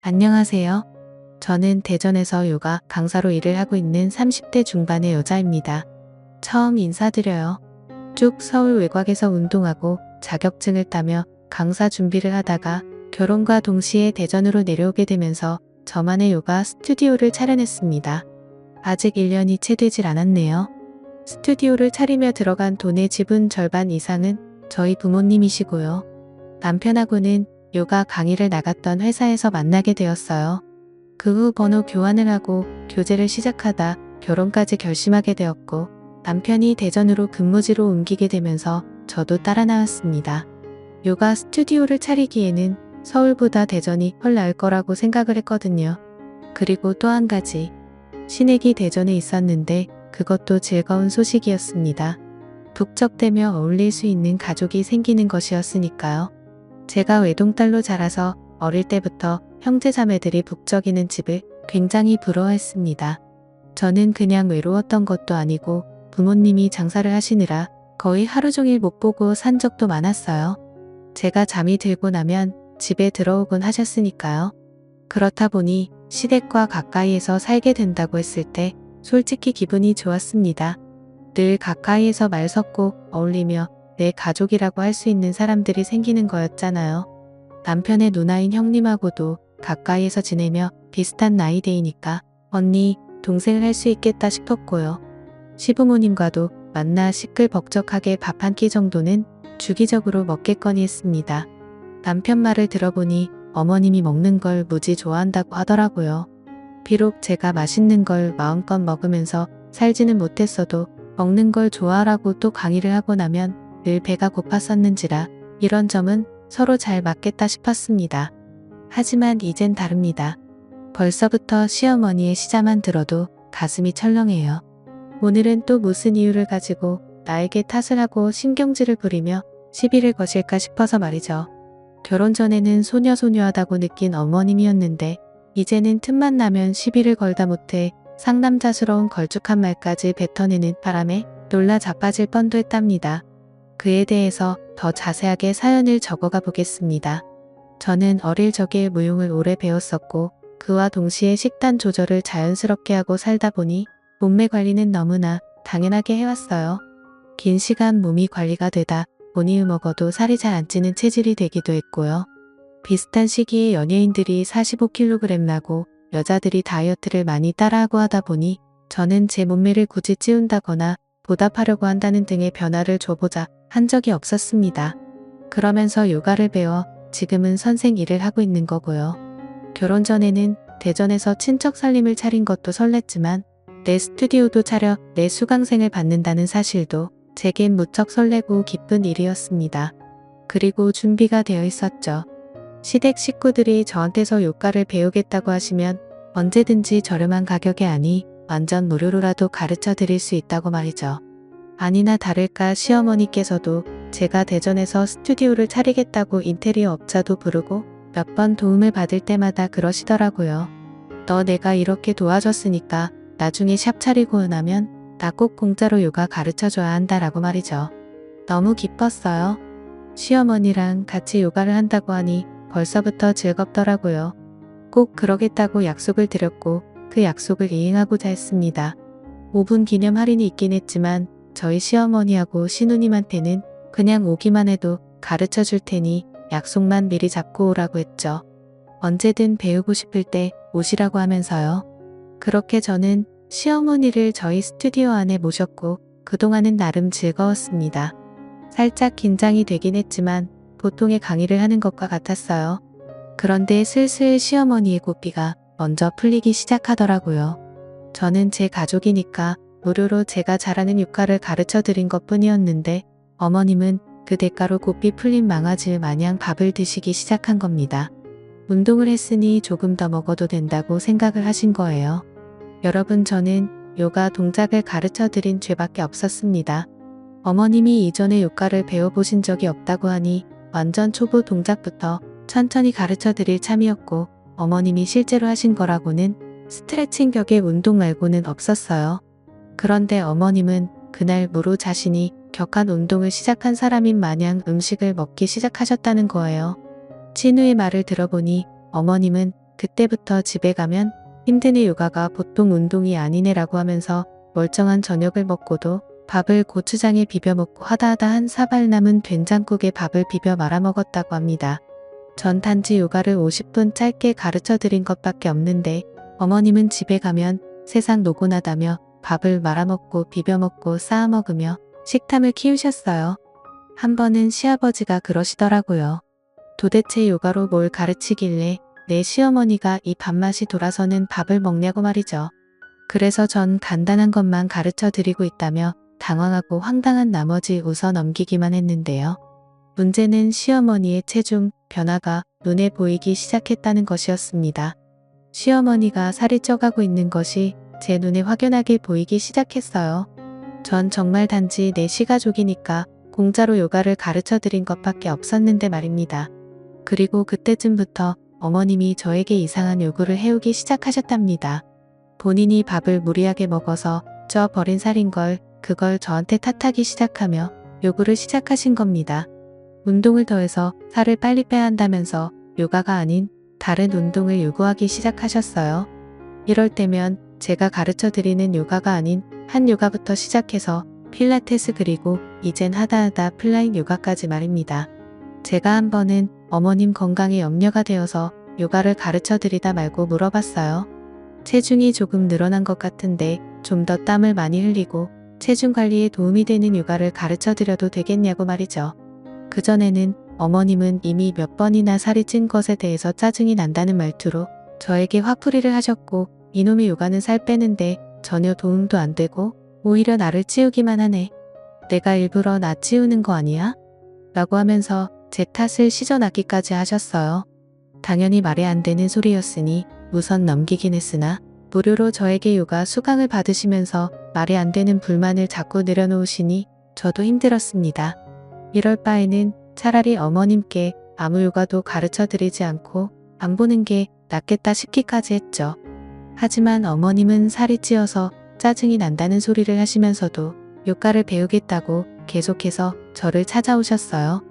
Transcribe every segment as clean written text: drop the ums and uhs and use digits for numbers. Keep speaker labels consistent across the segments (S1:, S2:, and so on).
S1: 안녕하세요. 저는 대전에서 요가 강사로 일을 하고 있는 30대 중반의 여자입니다. 처음 인사드려요. 쭉 서울 외곽에서 운동하고 자격증을 따며 강사 준비를 하다가 결혼과 동시에 대전으로 내려오게 되면서 저만의 요가 스튜디오를 차려냈습니다. 아직 1년이 채 되질 않았네요. 스튜디오를 차리며 들어간 돈의 지분 절반 이상은 저희 부모님이시고요. 남편하고는 요가 강의를 나갔던 회사에서 만나게 되었어요. 그 후 번호 교환을 하고 교제를 시작하다 결혼까지 결심하게 되었고 남편이 대전으로 근무지로 옮기게 되면서 저도 따라 나왔습니다. 요가 스튜디오를 차리기에는 서울보다 대전이 훨 나을 거라고 생각을 했거든요. 그리고 또 한 가지, 시댁이 대전에 있었는데 그것도 즐거운 소식이었습니다. 북적대며 어울릴 수 있는 가족이 생기는 것이었으니까요. 제가 외동딸로 자라서 어릴 때부터 형제자매들이 북적이는 집을 굉장히 부러워했습니다. 저는 그냥 외로웠던 것도 아니고 부모님이 장사를 하시느라 거의 하루 종일 못 보고 산 적도 많았어요. 제가 잠이 들고 나면 집에 들어오곤 하셨으니까요. 그렇다 보니 시댁과 가까이에서 살게 된다고 했을 때 솔직히 기분이 좋았습니다. 늘 가까이에서 말 섞고 어울리며 내 가족이라고 할 수 있는 사람들이 생기는 거였잖아요. 남편의 누나인 형님하고도 가까이에서 지내며 비슷한 나이대이니까 언니, 동생을 할 수 있겠다 싶었고요. 시부모님과도 만나 시끌벅적하게 밥 한 끼 정도는 주기적으로 먹겠거니 했습니다. 남편 말을 들어보니 어머님이 먹는 걸 무지 좋아한다고 하더라고요. 비록 제가 맛있는 걸 마음껏 먹으면서 살지는 못했어도 먹는 걸 좋아하라고 또 강의를 하고 나면 늘 배가 고팠었는지라 이런 점은 서로 잘 맞겠다 싶었습니다. 하지만 이젠 다릅니다. 벌써부터 시어머니의 시자만 들어도 가슴이 철렁해요. 오늘은 또 무슨 이유를 가지고 나에게 탓을 하고 신경질을 부리며 시비를 거실까 싶어서 말이죠. 결혼 전에는 소녀소녀하다고 느낀 어머님이었는데 이제는 틈만 나면 시비를 걸다 못해 상남자스러운 걸쭉한 말까지 뱉어내는 바람에 놀라 자빠질 뻔도 했답니다. 그에 대해서 더 자세하게 사연을 적어가 보겠습니다. 저는 어릴 적에 무용을 오래 배웠었고 그와 동시에 식단 조절을 자연스럽게 하고 살다 보니 몸매 관리는 너무나 당연하게 해왔어요. 긴 시간 몸이 관리가 되다 보니 먹어도 살이 잘 안 찌는 체질이 되기도 했고요. 비슷한 시기에 연예인들이 45kg 나고 여자들이 다이어트를 많이 따라하고 하다 보니 저는 제 몸매를 굳이 찌운다거나 보답하려고 한다는 등의 변화를 줘보자 한 적이 없었습니다. 그러면서 요가를 배워 지금은 선생 일을 하고 있는 거고요. 결혼 전에는 대전에서 친척 살림을 차린 것도 설렜지만 내 스튜디오도 차려 내 수강생을 받는다는 사실도 제겐 무척 설레고 기쁜 일이었습니다. 그리고 준비가 되어 있었죠. 시댁 식구들이 저한테서 요가를 배우겠다고 하시면 언제든지 저렴한 가격에 아니 완전 무료로라도 가르쳐 드릴 수 있다고 말이죠. 아니나 다를까 시어머니께서도 제가 대전에서 스튜디오를 차리겠다고 인테리어 업자도 부르고 몇 번 도움을 받을 때마다 그러시더라고요. 너 내가 이렇게 도와줬으니까 나중에 샵 차리고 나면 나 꼭 공짜로 요가 가르쳐줘야 한다라고 말이죠. 너무 기뻤어요. 시어머니랑 같이 요가를 한다고 하니 벌써부터 즐겁더라고요. 꼭 그러겠다고 약속을 드렸고 그 약속을 이행하고자 했습니다. 5분 기념 할인이 있긴 했지만 저희 시어머니하고 시누님한테는 그냥 오기만 해도 가르쳐 줄 테니 약속만 미리 잡고 오라고 했죠. 언제든 배우고 싶을 때 오시라고 하면서요. 그렇게 저는 시어머니를 저희 스튜디오 안에 모셨고 그동안은 나름 즐거웠습니다. 살짝 긴장이 되긴 했지만 보통의 강의를 하는 것과 같았어요. 그런데 슬슬 시어머니의 고삐가 먼저 풀리기 시작하더라고요. 저는 제 가족이니까 무료로 제가 잘하는 요가를 가르쳐 드린 것 뿐이었는데 어머님은 그 대가로 고삐 풀린 망아지 마냥 밥을 드시기 시작한 겁니다. 운동을 했으니 조금 더 먹어도 된다고 생각을 하신 거예요. 여러분, 저는 요가 동작을 가르쳐 드린 죄밖에 없었습니다. 어머님이 이전에 요가를 배워보신 적이 없다고 하니 완전 초보 동작부터 천천히 가르쳐 드릴 참이었고 어머님이 실제로 하신 거라고는 스트레칭 격의 운동 말고는 없었어요. 그런데 어머님은 그날 무로 자신이 격한 운동을 시작한 사람인 마냥 음식을 먹기 시작하셨다는 거예요. 친우의 말을 들어보니 어머님은 그때부터 집에 가면 힘드네 요가가 보통 운동이 아니네라고 하면서 멀쩡한 저녁을 먹고도 밥을 고추장에 비벼 먹고 하다하다 한 사발 남은 된장국에 밥을 비벼 말아 먹었다고 합니다. 전 단지 요가를 50분 짧게 가르쳐 드린 것밖에 없는데 어머님은 집에 가면 세상 노곤하다며 밥을 말아먹고 비벼먹고 쌓아먹으며 식탐을 키우셨어요. 한 번은 시아버지가 그러시더라고요. 도대체 요가로 뭘 가르치길래 내 시어머니가 이 밥맛이 돌아서는 밥을 먹냐고 말이죠. 그래서 전 간단한 것만 가르쳐 드리고 있다며 당황하고 황당한 나머지 웃어 넘기기만 했는데요. 문제는 시어머니의 체중 변화가 눈에 보이기 시작했다는 것이었습니다. 시어머니가 살이 쪄가고 있는 것이 제 눈에 확연하게 보이기 시작했어요. 전 정말 단지 내 시가족이니까 공짜로 요가를 가르쳐 드린 것밖에 없었는데 말입니다. 그리고 그때쯤부터 어머님이 저에게 이상한 요구를 해오기 시작하셨답니다. 본인이 밥을 무리하게 먹어서 쪄 버린 살인 걸 그걸 저한테 탓하기 시작하며 요구를 시작하신 겁니다. 운동을 더해서 살을 빨리 빼야 한다면서 요가가 아닌 다른 운동을 요구하기 시작하셨어요. 이럴 때면 제가 가르쳐 드리는 요가가 아닌 한 요가부터 시작해서 필라테스 그리고 이젠 하다하다 플라잉 요가까지 말입니다. 제가 한 번은 어머님 건강에 염려가 되어서 요가를 가르쳐 드리다 말고 물어봤어요. 체중이 조금 늘어난 것 같은데 좀 더 땀을 많이 흘리고 체중 관리에 도움이 되는 요가를 가르쳐 드려도 되겠냐고 말이죠. 그전에는 어머님은 이미 몇 번이나 살이 찐 것에 대해서 짜증이 난다는 말투로 저에게 화풀이를 하셨고 이놈의 요가는 살 빼는데 전혀 도움도 안 되고 오히려 나를 찌우기만 하네. 내가 일부러 나 찌우는 거 아니야? 라고 하면서 제 탓을 시전하기까지 하셨어요. 당연히 말이 안 되는 소리였으니 우선 넘기긴 했으나 무료로 저에게 요가 수강을 받으시면서 말이 안 되는 불만을 자꾸 내려놓으시니 저도 힘들었습니다. 이럴 바에는 차라리 어머님께 아무 요가도 가르쳐 드리지 않고 안 보는 게 낫겠다 싶기까지 했죠. 하지만 어머님은 살이 찌어서 짜증이 난다는 소리를 하시면서도 요가를 배우겠다고 계속해서 저를 찾아오셨어요.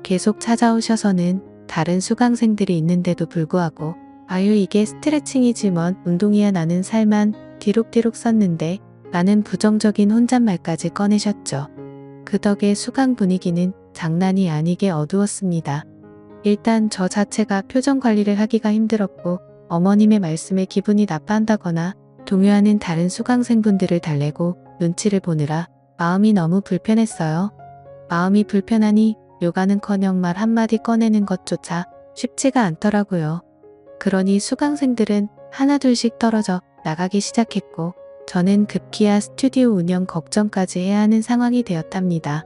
S1: 계속 찾아오셔서는 다른 수강생들이 있는데도 불구하고 아유 이게 스트레칭이지 뭔 운동이야 나는 살만 뒤룩뒤룩 썼는데 라는 부정적인 혼잣말까지 꺼내셨죠. 그 덕에 수강 분위기는 장난이 아니게 어두웠습니다. 일단 저 자체가 표정 관리를 하기가 힘들었고 어머님의 말씀에 기분이 나빠한다거나 동요하는 다른 수강생분들을 달래고 눈치를 보느라 마음이 너무 불편했어요. 마음이 불편하니 요가는커녕 말 한마디 꺼내는 것조차 쉽지가 않더라고요. 그러니 수강생들은 하나둘씩 떨어져 나가기 시작했고 저는 급기야 스튜디오 운영 걱정까지 해야 하는 상황이 되었답니다.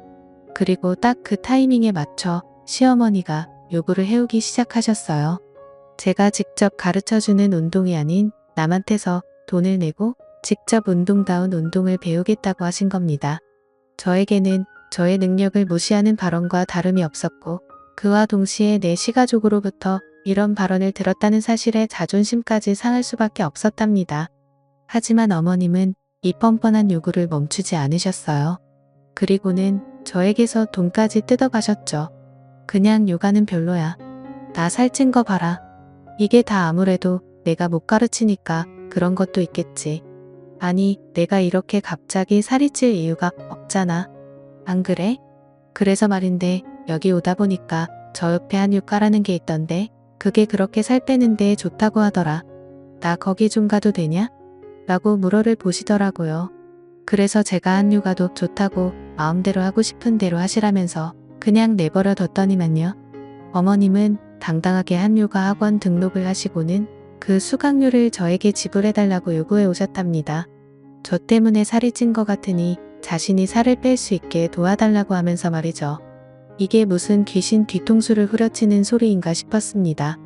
S1: 그리고 딱 그 타이밍에 맞춰 시어머니가 요구를 해오기 시작하셨어요. 제가 직접 가르쳐주는 운동이 아닌 남한테서 돈을 내고 직접 운동다운 운동을 배우겠다고 하신 겁니다. 저에게는 저의 능력을 무시하는 발언과 다름이 없었고 그와 동시에 내 시가족으로부터 이런 발언을 들었다는 사실에 자존심까지 상할 수밖에 없었답니다. 하지만 어머님은 이 뻔뻔한 요구를 멈추지 않으셨어요. 그리고는 저에게서 돈까지 뜯어가셨죠. 그냥 요가는 별로야. 나 살찐 거 봐라. 이게 다 아무래도 내가 못 가르치니까 그런 것도 있겠지. 아니 내가 이렇게 갑자기 살이 찔 이유가 없잖아. 안 그래? 그래서 말인데 여기 오다 보니까 저 옆에 한 요가라는 게 있던데 그게 그렇게 살 빼는데 좋다고 하더라. 나 거기 좀 가도 되냐? 라고 물어를 보시더라고요. 그래서 제가 한 요가도 좋다고 마음대로 하고 싶은 대로 하시라면서 그냥 내버려 뒀더니만요. 어머님은 당당하게 한 요가 학원 등록을 하시고는 그 수강료를 저에게 지불해달라고 요구해 오셨답니다. 저 때문에 살이 찐 것 같으니 자신이 살을 뺄 수 있게 도와달라고 하면서 말이죠. 이게 무슨 귀신 뒤통수를 후려치는 소리인가 싶었습니다.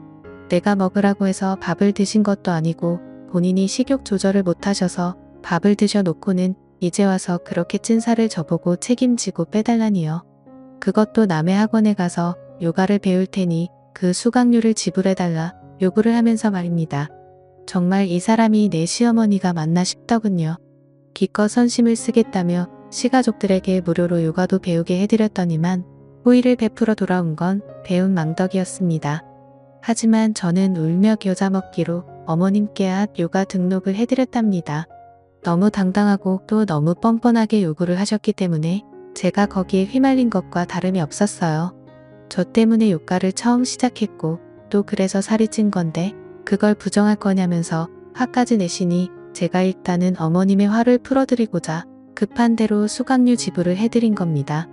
S1: 내가 먹으라고 해서 밥을 드신 것도 아니고 본인이 식욕 조절을 못하셔서 밥을 드셔놓고는 이제 와서 그렇게 찐 살을 저보고 책임지고 빼달라니요. 그것도 남의 학원에 가서 요가를 배울 테니 그 수강료를 지불해달라 요구를 하면서 말입니다. 정말 이 사람이 내 시어머니가 맞나 싶더군요. 기껏 선심을 쓰겠다며 시가족들에게 무료로 요가도 배우게 해드렸더니만 호의를 베풀어 돌아온 건 배운 망덕이었습니다. 하지만 저는 울며 겨자 먹기로 어머님께 핫 요가 등록을 해드렸답니다. 너무 당당하고 또 너무 뻔뻔하게 요구를 하셨기 때문에 제가 거기에 휘말린 것과 다름이 없었어요. 저 때문에 요가를 처음 시작했고 또 그래서 살이 찐 건데 그걸 부정할 거냐면서 화까지 내시니 제가 일단은 어머님의 화를 풀어드리고자 급한 대로 수강료 지불을 해드린 겁니다.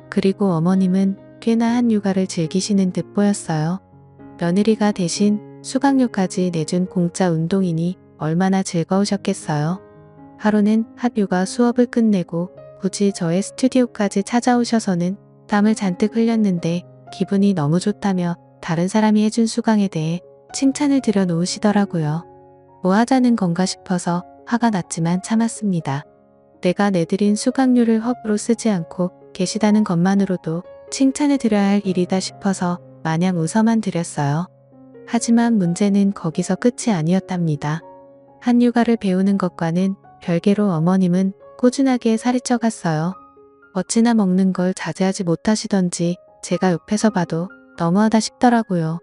S1: 그리고 어머님은 꽤나 한 요가를 즐기시는 듯 보였어요. 며느리가 대신 수강료까지 내준 공짜 운동이니 얼마나 즐거우셨겠어요. 하루는 핫 요가 수업을 끝내고 굳이 저의 스튜디오까지 찾아오셔서는 땀을 잔뜩 흘렸는데 기분이 너무 좋다며 다른 사람이 해준 수강에 대해 칭찬을 드려 놓으시더라고요. 뭐 하자는 건가 싶어서 화가 났지만 참았습니다. 내가 내드린 수강료를 허브로 쓰지 않고 계시다는 것만으로도 칭찬을 드려야 할 일이다 싶어서 마냥 웃어만 드렸어요. 하지만 문제는 거기서 끝이 아니었답니다. 한 요가를 배우는 것과는 별개로 어머님은 꾸준하게 살이 쪄갔어요. 어찌나 먹는 걸 자제하지 못하시던지 제가 옆에서 봐도 너무하다 싶더라고요.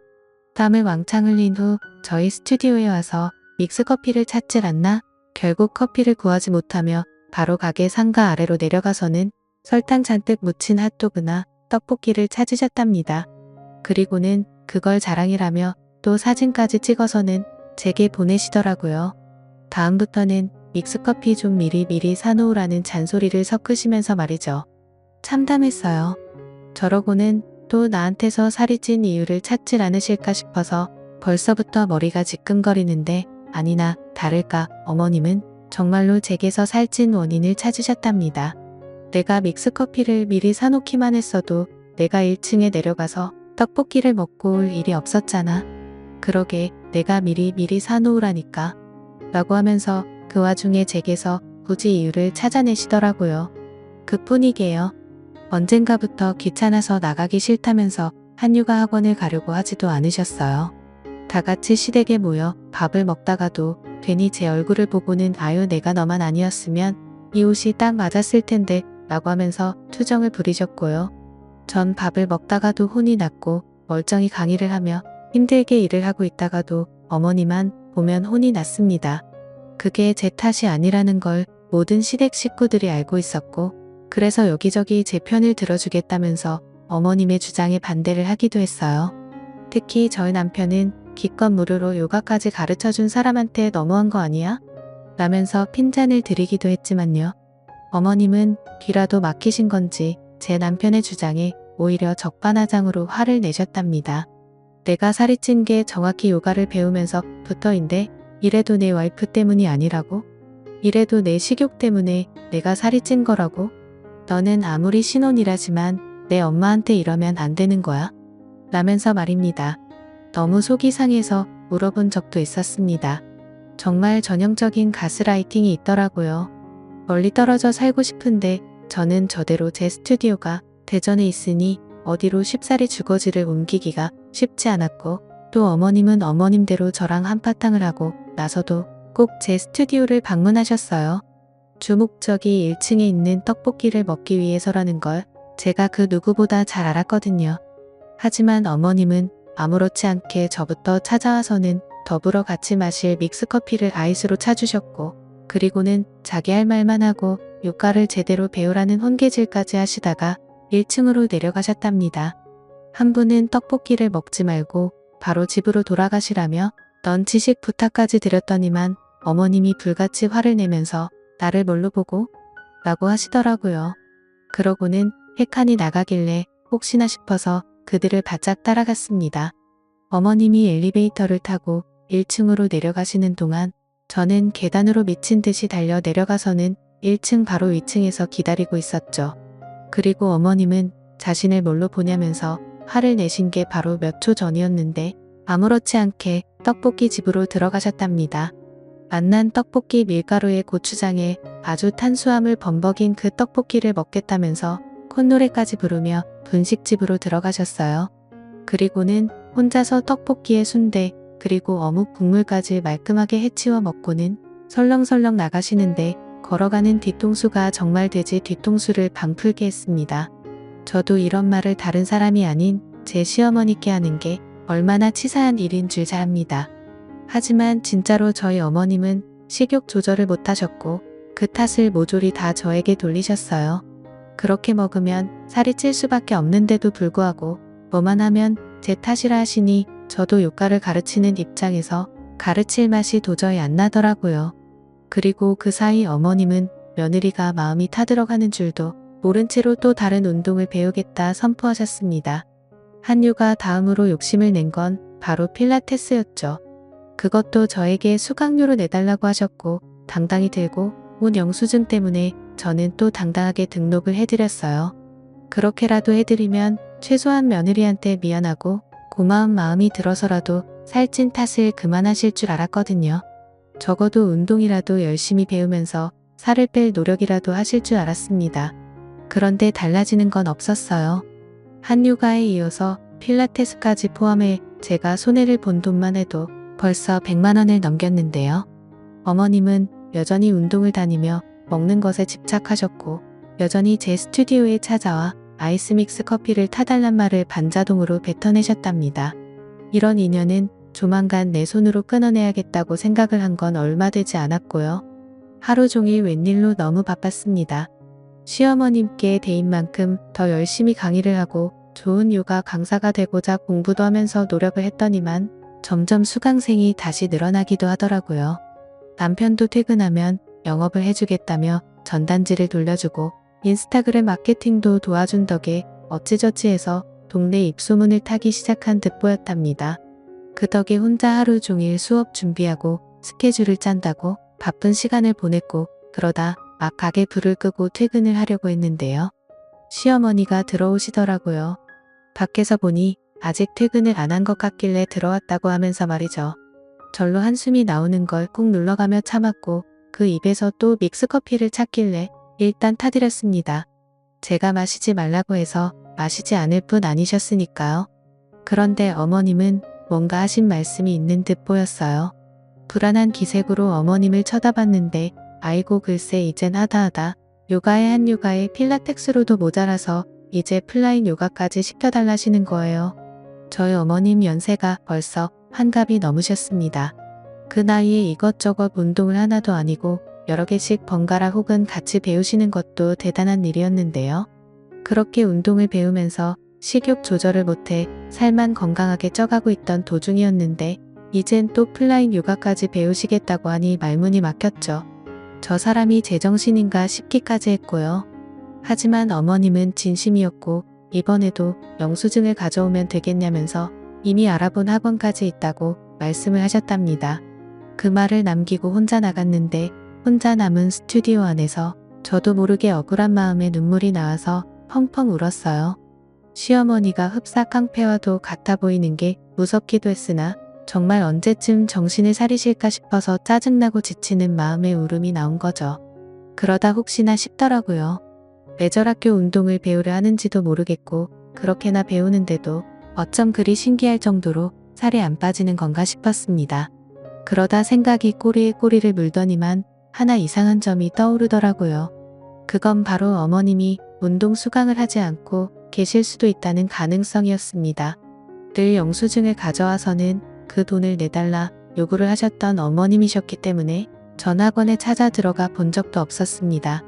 S1: 땀을 왕창 흘린 후 저희 스튜디오에 와서 믹스커피를 찾질 않나? 결국 커피를 구하지 못하며 바로 가게 상가 아래로 내려가서는 설탕 잔뜩 묻힌 핫도그나 떡볶이를 찾으셨답니다. 그리고는 그걸 자랑이라며 또 사진까지 찍어서는 제게 보내시더라고요. 다음부터는 믹스커피 좀 미리 사놓으라는 잔소리를 섞으시면서 말이죠. 참담했어요. 저러고는 또 나한테서 살이 찐 이유를 찾질 않으실까 싶어서 벌써부터 머리가 지끈거리는데 아니나 다를까 어머님은 정말로 제게서 살찐 원인을 찾으셨답니다. 내가 믹스커피를 미리 사놓기만 했어도 내가 1층에 내려가서 떡볶이를 먹고 올 일이 없었잖아. 그러게 내가 미리 사놓으라니까. 라고 하면서 그 와중에 제게서 굳이 이유를 찾아내시더라고요. 그뿐이게요. 언젠가부터 귀찮아서 나가기 싫다면서 한요가 학원을 가려고 하지도 않으셨어요. 다 같이 시댁에 모여 밥을 먹다가도 괜히 제 얼굴을 보고는 아유 내가 너만 아니었으면 이 옷이 딱 맞았을 텐데 라고 하면서 투정을 부리셨고요. 전 밥을 먹다가도 혼이 났고 멀쩡히 강의를 하며 힘들게 일을 하고 있다가도 어머니만 보면 혼이 났습니다. 그게 제 탓이 아니라는 걸 모든 시댁 식구들이 알고 있었고 그래서 여기저기 제 편을 들어주겠다면서 어머님의 주장에 반대를 하기도 했어요. 특히 저희 남편은 기껏 무료로 요가까지 가르쳐준 사람한테 너무한 거 아니야? 라면서 핀잔을 드리기도 했지만요. 어머님은 귀라도 막히신 건지 제 남편의 주장에 오히려 적반하장으로 화를 내셨답니다. 내가 살이 찐 게 정확히 요가를 배우면서부터인데 이래도 내 와이프 때문이 아니라고? 이래도 내 식욕 때문에 내가 살이 찐 거라고? 너는 아무리 신혼이라지만 내 엄마한테 이러면 안 되는 거야? 라면서 말입니다. 너무 속이 상해서 물어본 적도 있었습니다. 정말 전형적인 가스라이팅이 있더라고요. 멀리 떨어져 살고 싶은데 저는 저대로 제 스튜디오가 대전에 있으니 어디로 쉽사리 주거지를 옮기기가 쉽지 않았고 또 어머님은 어머님대로 저랑 한바탕을 하고 나서도 꼭 제 스튜디오를 방문하셨어요. 주 목적이 1층에 있는 떡볶이를 먹기 위해서라는 걸 제가 그 누구보다 잘 알았거든요. 하지만 어머님은 아무렇지 않게 저부터 찾아와서는 더불어 같이 마실 믹스커피를 아이스로 차주셨고 그리고는 자기 할 말만 하고 요가를 제대로 배우라는 혼개질까지 하시다가 1층으로 내려가셨답니다. 한 분은 떡볶이를 먹지 말고 바로 집으로 돌아가시라며 넌치식 부탁까지 드렸더니만 어머님이 불같이 화를 내면서 나를 뭘로 보고? 라고 하시더라고요. 그러고는 획한이 나가길래 혹시나 싶어서 그들을 바짝 따라갔습니다. 어머님이 엘리베이터를 타고 1층으로 내려가시는 동안 저는 계단으로 미친 듯이 달려 내려가서는 1층 바로 위층에서 기다리고 있었죠. 그리고 어머님은 자신을 뭘로 보냐면서 화를 내신 게 바로 몇 초 전이었는데 아무렇지 않게 떡볶이 집으로 들어가셨답니다. 맛난 떡볶이 밀가루에 고추장에 아주 탄수화물 범벅인 그 떡볶이를 먹겠다면서 콧노래까지 부르며 분식집으로 들어가셨어요. 그리고는 혼자서 떡볶이에 순대 그리고 어묵 국물까지 말끔하게 해치워 먹고는 설렁설렁 나가시는데 걸어가는 뒤통수가 정말 돼지 뒤통수를 방풀게 했습니다. 저도 이런 말을 다른 사람이 아닌 제 시어머니께 하는 게 얼마나 치사한 일인 줄 잘 압니다. 하지만 진짜로 저희 어머님은 식욕 조절을 못하셨고 그 탓을 모조리 다 저에게 돌리셨어요. 그렇게 먹으면 살이 찔 수밖에 없는데도 불구하고 뭐만 하면 제 탓이라 하시니 저도 요가를 가르치는 입장에서 가르칠 맛이 도저히 안 나더라고요. 그리고 그 사이 어머님은 며느리가 마음이 타들어가는 줄도 모른 채로 또 다른 운동을 배우겠다 선포하셨습니다. 한유가 다음으로 욕심을 낸 건 바로 필라테스였죠. 그것도 저에게 수강료로 내달라고 하셨고 당당히 들고 온 영수증 때문에 저는 또 당당하게 등록을 해드렸어요. 그렇게라도 해드리면 최소한 며느리한테 미안하고 고마운 마음이 들어서라도 살찐 탓을 그만하실 줄 알았거든요. 적어도 운동이라도 열심히 배우면서 살을 뺄 노력이라도 하실 줄 알았습니다. 그런데 달라지는 건 없었어요. 한유가에 이어서 필라테스까지 포함해 제가 손해를 본 돈만 해도 벌써 100만 원을 넘겼는데요. 어머님은 여전히 운동을 다니며 먹는 것에 집착하셨고 여전히 제 스튜디오에 찾아와 아이스믹스 커피를 타달란 말을 반자동으로 뱉어내셨답니다. 이런 인연은 조만간 내 손으로 끊어내야겠다고 생각을 한 건 얼마 되지 않았고요. 하루 종일 웬일로 너무 바빴습니다. 시어머님께 대인 만큼 더 열심히 강의를 하고 좋은 요가 강사가 되고자 공부도 하면서 노력을 했더니만 점점 수강생이 다시 늘어나기도 하더라고요. 남편도 퇴근하면 영업을 해주겠다며 전단지를 돌려주고 인스타그램 마케팅도 도와준 덕에 어찌저찌 해서 동네 입소문을 타기 시작한 듯 보였답니다. 그 덕에 혼자 하루 종일 수업 준비하고 스케줄을 짠다고 바쁜 시간을 보냈고 그러다 막 가게 불을 끄고 퇴근을 하려고 했는데요. 시어머니가 들어오시더라고요. 밖에서 보니 아직 퇴근을 안 한 것 같길래 들어왔다고 하면서 말이죠. 절로 한숨이 나오는 걸 꾹 눌러가며 참았고 그 입에서 또 믹스커피를 찾길래 일단 타드렸습니다. 제가 마시지 말라고 해서 마시지 않을 뿐 아니셨으니까요. 그런데 어머님은 뭔가 하신 말씀이 있는 듯 보였어요. 불안한 기색으로 어머님을 쳐다봤는데 아이고 글쎄 이젠 하다하다 요가에 한요가에 필라테스로도 모자라서 이제 플라잉 요가까지 시켜달라시는 거예요. 저희 어머님 연세가 벌써 환갑이 넘으셨습니다. 그 나이에 이것저것 운동을 하나도 아니고 여러 개씩 번갈아 혹은 같이 배우시는 것도 대단한 일이었는데요. 그렇게 운동을 배우면서 식욕 조절을 못해 살만 건강하게 쪄가고 있던 도중이었는데 이젠 또 플라잉 요가까지 배우시겠다고 하니 말문이 막혔죠. 저 사람이 제정신인가 싶기까지 했고요. 하지만 어머님은 진심이었고 이번에도 영수증을 가져오면 되겠냐면서 이미 알아본 학원까지 있다고 말씀을 하셨답니다. 그 말을 남기고 혼자 나갔는데 혼자 남은 스튜디오 안에서 저도 모르게 억울한 마음에 눈물이 나와서 펑펑 울었어요. 시어머니가 흡사 깡패와도 같아 보이는 게 무섭기도 했으나 정말 언제쯤 정신을 차리실까 싶어서 짜증나고 지치는 마음에 울음이 나온 거죠. 그러다 혹시나 싶더라고요. 레저학교 운동을 배우려 하는지도 모르겠고 그렇게나 배우는데도 어쩜 그리 신기할 정도로 살이 안 빠지는 건가 싶었습니다. 그러다 생각이 꼬리에 꼬리를 물더니만 하나 이상한 점이 떠오르더라고요. 그건 바로 어머님이 운동 수강을 하지 않고 계실 수도 있다는 가능성이었습니다. 늘 영수증을 가져와서는 그 돈을 내달라 요구를 하셨던 어머님이셨기 때문에 전 학원에 찾아 들어가 본 적도 없었습니다.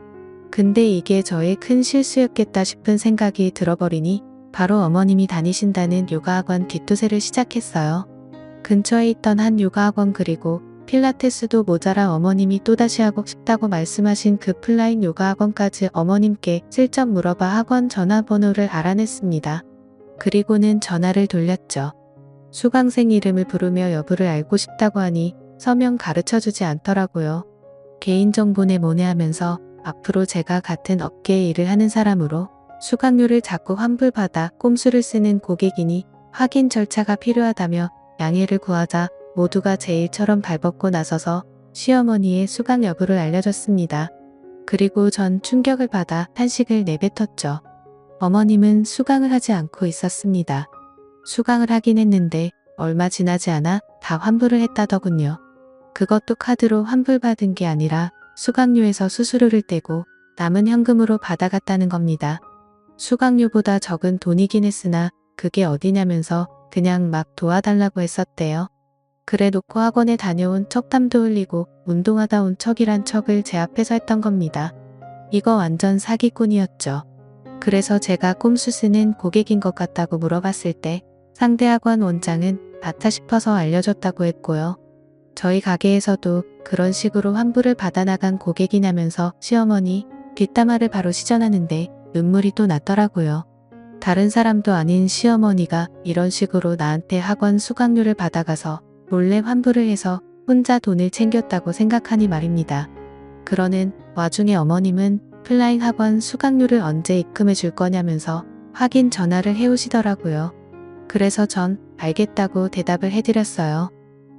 S1: 근데 이게 저의 큰 실수였겠다 싶은 생각이 들어버리니 바로 어머님이 다니신다는 요가학원 뒷투세를 시작했어요. 근처에 있던 한 요가학원 그리고 필라테스도 모자라 어머님이 또다시 하고 싶다고 말씀하신 그 플라잉 요가학원까지 어머님께 슬쩍 물어봐 학원 전화번호를 알아냈습니다. 그리고는 전화를 돌렸죠. 수강생 이름을 부르며 여부를 알고 싶다고 하니 서명 가르쳐주지 않더라고요. 개인정보네 뭐네 하면서 앞으로 제가 같은 업계에 일을 하는 사람으로 수강료를 자꾸 환불받아 꼼수를 쓰는 고객이니 확인 절차가 필요하다며 양해를 구하자 모두가 제 일처럼 발벗고 나서서 시어머니의 수강 여부를 알려줬습니다. 그리고 전 충격을 받아 탄식을 내뱉었죠. 어머님은 수강을 하지 않고 있었습니다. 수강을 하긴 했는데 얼마 지나지 않아 다 환불을 했다더군요. 그것도 카드로 환불받은 게 아니라 수강료에서 수수료를 떼고 남은 현금으로 받아갔다는 겁니다. 수강료보다 적은 돈이긴 했으나 그게 어디냐면서 그냥 막 도와달라고 했었대요. 그래 놓고 학원에 다녀온 척담도 흘리고 운동하다 온 척이란 척을 제 앞에서 했던 겁니다. 이거 완전 사기꾼이었죠. 그래서 제가 꼼수쓰는 고객인 것 같다고 물어봤을 때 상대 학원 원장은 맞다 싶어서 알려줬다고 했고요. 저희 가게에서도 그런 식으로 환불을 받아나간 고객이냐면서 시어머니 뒷담화를 바로 시전하는데 눈물이 또 났더라고요. 다른 사람도 아닌 시어머니가 이런 식으로 나한테 학원 수강료를 받아가서 몰래 환불을 해서 혼자 돈을 챙겼다고 생각하니 말입니다. 그러는 와중에 어머님은 플라잉 학원 수강료를 언제 입금해 줄 거냐면서 확인 전화를 해오시더라고요. 그래서 전 알겠다고 대답을 해드렸어요.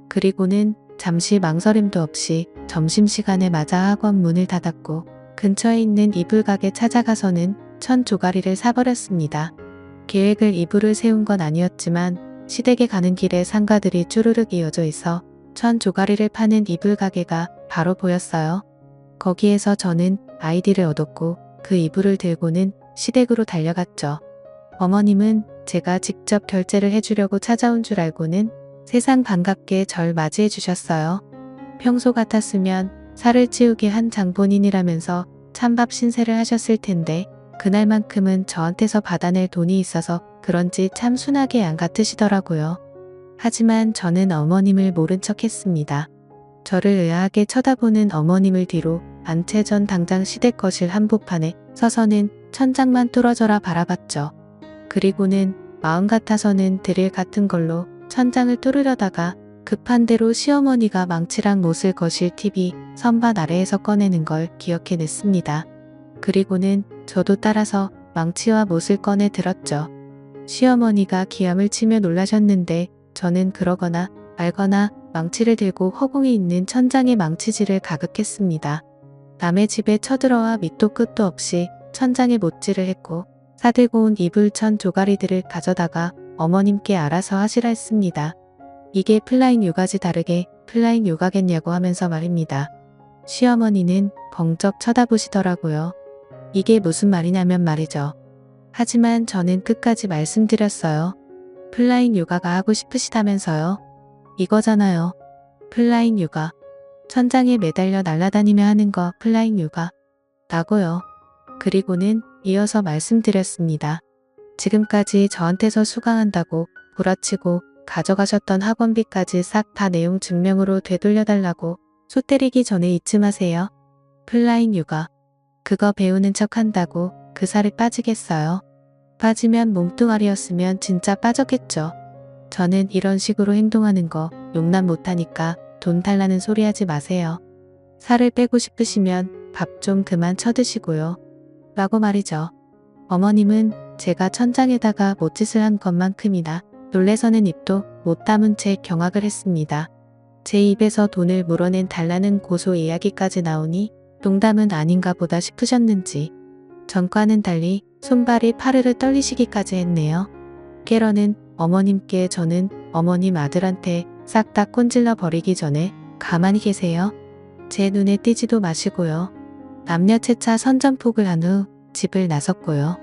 S1: 그리고는 잠시 망설임도 없이 점심시간에 맞아 학원 문을 닫았고 근처에 있는 이불 가게 찾아가서는 1,000조가리를 사버렸습니다. 계획을 이불을 세운 건 아니었지만 시댁에 가는 길에 상가들이 쭈르륵 이어져 있어 1,000조가리를 파는 이불 가게가 바로 보였어요. 거기에서 저는 아이디를 얻었고 그 이불을 들고는 시댁으로 달려갔죠. 어머님은 제가 직접 결제를 해주려고 찾아온 줄 알고는 세상 반갑게 절 맞이해 주셨어요. 평소 같았으면 살을 찌우게 한 장본인이라면서 찬밥 신세를 하셨을 텐데 그날만큼은 저한테서 받아낼 돈이 있어서 그런지 참 순하게 양 같으시더라고요. 하지만 저는 어머님을 모른 척 했습니다. 저를 의아하게 쳐다보는 어머님을 뒤로 안 채 전 당장 시댁 거실 한복판에 서서는 천장만 뚫어져라 바라봤죠. 그리고는 마음 같아서는 드릴 같은 걸로 천장을 뚫으려다가 급한 대로 시어머니가 망치랑 못을 거실 TV 선반 아래에서 꺼내는 걸 기억해냈습니다. 그리고는 저도 따라서 망치와 못을 꺼내 들었죠. 시어머니가 기함을 치며 놀라셨는데 저는 그러거나 말거나 망치를 들고 허공에 있는 천장에 망치질을 가극했습니다. 남의 집에 쳐들어와 밑도 끝도 없이 천장에 못질을 했고 사들고 온 이불 1,000조가리들을 가져다가 어머님께 알아서 하시라 했습니다. 이게 플라잉 요가지 다르게 플라잉 요가겠냐고 하면서 말입니다. 시어머니는 벙쩍 쳐다보시더라고요. 이게 무슨 말이냐면 말이죠. 하지만 저는 끝까지 말씀드렸어요. 플라잉 요가가 하고 싶으시다면서요. 이거잖아요. 플라잉 요가. 천장에 매달려 날아다니며 하는 거 플라잉 요가. 라고요. 그리고는 이어서 말씀드렸습니다. 지금까지 저한테서 수강한다고 구라치고 가져가셨던 학원비까지 싹 다 내용 증명으로 되돌려달라고 소 때리기 전에 이쯤 하세요. 플라잉 요가. 그거 배우는 척 한다고 그 살이 빠지겠어요. 빠지면 몸뚱아리였으면 진짜 빠졌겠죠. 저는 이런 식으로 행동하는 거 용납 못하니까 돈 달라는 소리 하지 마세요. 살을 빼고 싶으시면 밥 좀 그만 쳐드시고요. 라고 말이죠. 어머님은 제가 천장에다가 못짓을 한 것만큼이나 놀래서는 입도 못 다문 채 경악을 했습니다. 제 입에서 돈을 물어낸 달라는 고소 이야기까지 나오니 농담은 아닌가 보다 싶으셨는지 전과는 달리 손발이 파르르 떨리시기까지 했네요. 깨러는 어머님께 저는 어머님 아들한테 싹 다 꼰질러 버리기 전에 가만히 계세요. 제 눈에 띄지도 마시고요. 남녀 채차 선전폭을 한 후 집을 나섰고요.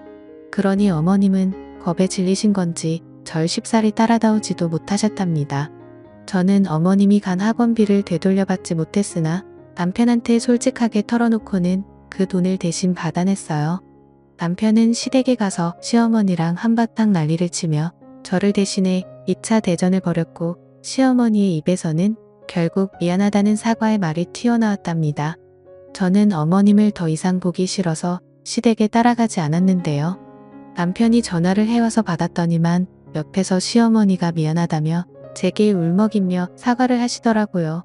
S1: 그러니 어머님은 겁에 질리신 건지 절 쉽사리 따라다오지도 못하셨답니다. 저는 어머님이 간 학원비를 되돌려받지 못했으나 남편한테 솔직하게 털어놓고는 그 돈을 대신 받아냈어요. 남편은 시댁에 가서 시어머니랑 한바탕 난리를 치며 저를 대신해 2차 대전을 벌였고 시어머니의 입에서는 결국 미안하다는 사과의 말이 튀어나왔답니다. 저는 어머님을 더 이상 보기 싫어서 시댁에 따라가지 않았는데요. 남편이 전화를 해와서 받았더니만 옆에서 시어머니가 미안하다며 제게 울먹이며 사과를 하시더라고요.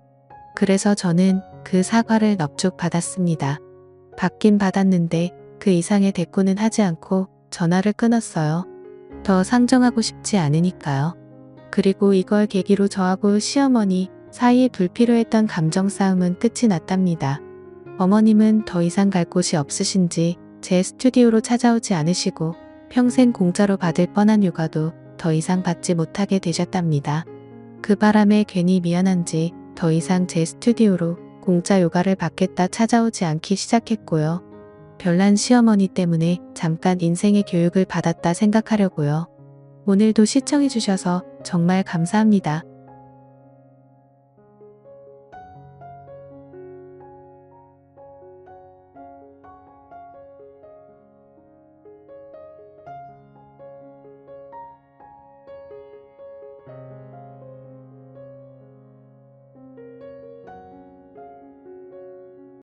S1: 그래서 저는 그 사과를 넙죽 받았습니다. 받긴 받았는데 그 이상의 대꾸는 하지 않고 전화를 끊었어요. 더 상정하고 싶지 않으니까요. 그리고 이걸 계기로 저하고 시어머니 사이에 불필요했던 감정 싸움은 끝이 났답니다. 어머님은 더 이상 갈 곳이 없으신지 제 스튜디오로 찾아오지 않으시고 평생 공짜로 받을 뻔한 요가도 더 이상 받지 못하게 되셨답니다. 그 바람에 괜히 미안한지 더 이상 제 스튜디오로 공짜 요가를 받겠다 찾아오지 않기 시작했고요. 별난 시어머니 때문에 잠깐 인생의 교육을 받았다 생각하려고요. 오늘도 시청해주셔서 정말 감사합니다.